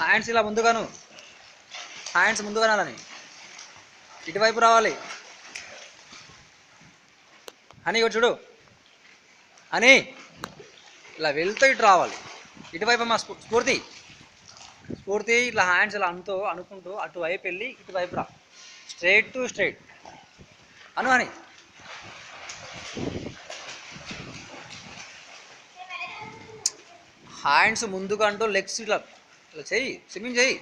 Hands ఇలా ముందుగాను, hands ముందుగాను అలాని ఇటువైపు రావాలి. అని ఇటు చూడు అని ఇలా వెళ్తూ ఇటు రావాలి. ఇటువైపు మా స్ఫూర్తి స్ఫూర్తి ఇట్లా హ్యాండ్స్ ఇలా అనుకుంటూ అటువైపు వెళ్ళి ఇటువైపు రా. స్ట్రైట్ టు స్ట్రైట్ అని హ్యాండ్స్ ముందుకంటూ లెగ్స్ ఇట్లా ఇట్లా చెయ్యి, స్విమ్మింగ్ చెయ్యి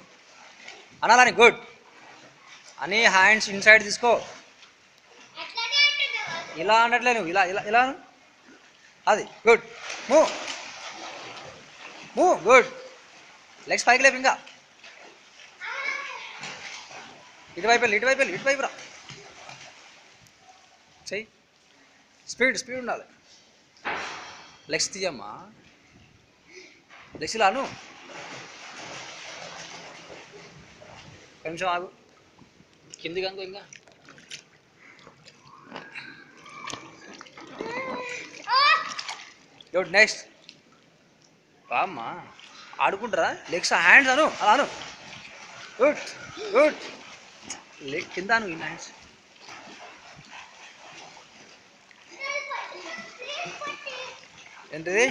అనాలని. గుడ్ అని హ్యాండ్స్ ఇన్సైడ్ తీసుకో. ఇలా అనట్లే నువ్వు, ఇలా ఇలా ఇలా అది. Good. Move move. Good. Legs పైకి లేపు. ఇంకా ఇటువైపు వెళ్ళి ఇటువైపు రా. చెయ్యి. స్పీడ్ ఉండాలి. లెగ్స్ తీయమ్మా. లెగ్స్ ఇలాను. కొంచెం ఆగు. కిందికి అనుకో. ఇంకా గుడ్. నెక్స్ట్ అమ్మా ఆడుకుంటారా లెగ్స్ హ్యాండ్స్ అను అలా అను. Good good. కింద అను హ్యాండ్స్. ఏంటిది?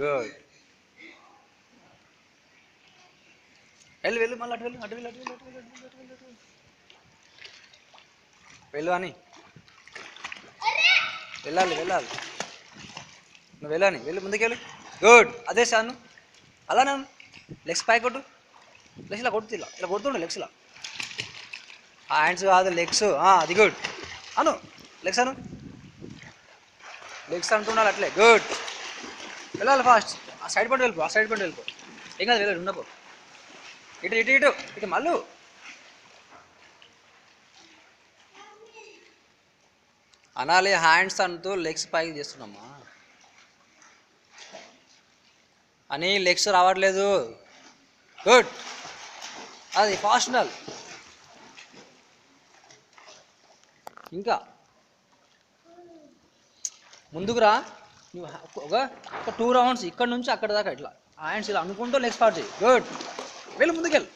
గుడ్. వెళ్ళు మళ్ళీ అటు వెళ్ళు అని. వెళ్ళాలి నువ్వు వెళ్ళాని. ముందుకెళ్ళి. గుడ్. అదే సార్ అలా నేను లెగ్స్ పై కొట్టు. లెగ్స్ ఇలా కొడుతు. ఇలా కొడుతుండే లెగ్స్ ఇలా. హ్యాండ్స్ కాదు లెగ్స్. అది గుడ్ అను. లెగ్స్ అను. లెగ్స్ అంటున్నాడు అట్లే. గుడ్. వెళ్ళాలి ఫాస్ట్. ఆ సైడ్ పంట వెళ్ళిపో. ఏం కాదు వెళ్ళాలి. ఉండపో. ఇటు మళ్ళీ అనాలి. హ్యాండ్స్ అంటూ లెగ్స్ పైకి చేస్తున్నామ్మా అని. లెగ్స్ రావట్లేదు. గుడ్. అది ఫాస్ట్ ఉండాలి. ఇంకా ముందుకు రా. నువ్వు ఒక 2 రౌండ్స్ ఇక్కడ నుంచి అక్కడ దాకా ఇట్లా హ్యాండ్స్ ఇలా అనుకుంటూ లెగ్స్ స్టార్ట్ చేయి. గుడ్. వెళ్ళు ముందుకెళ్ళు.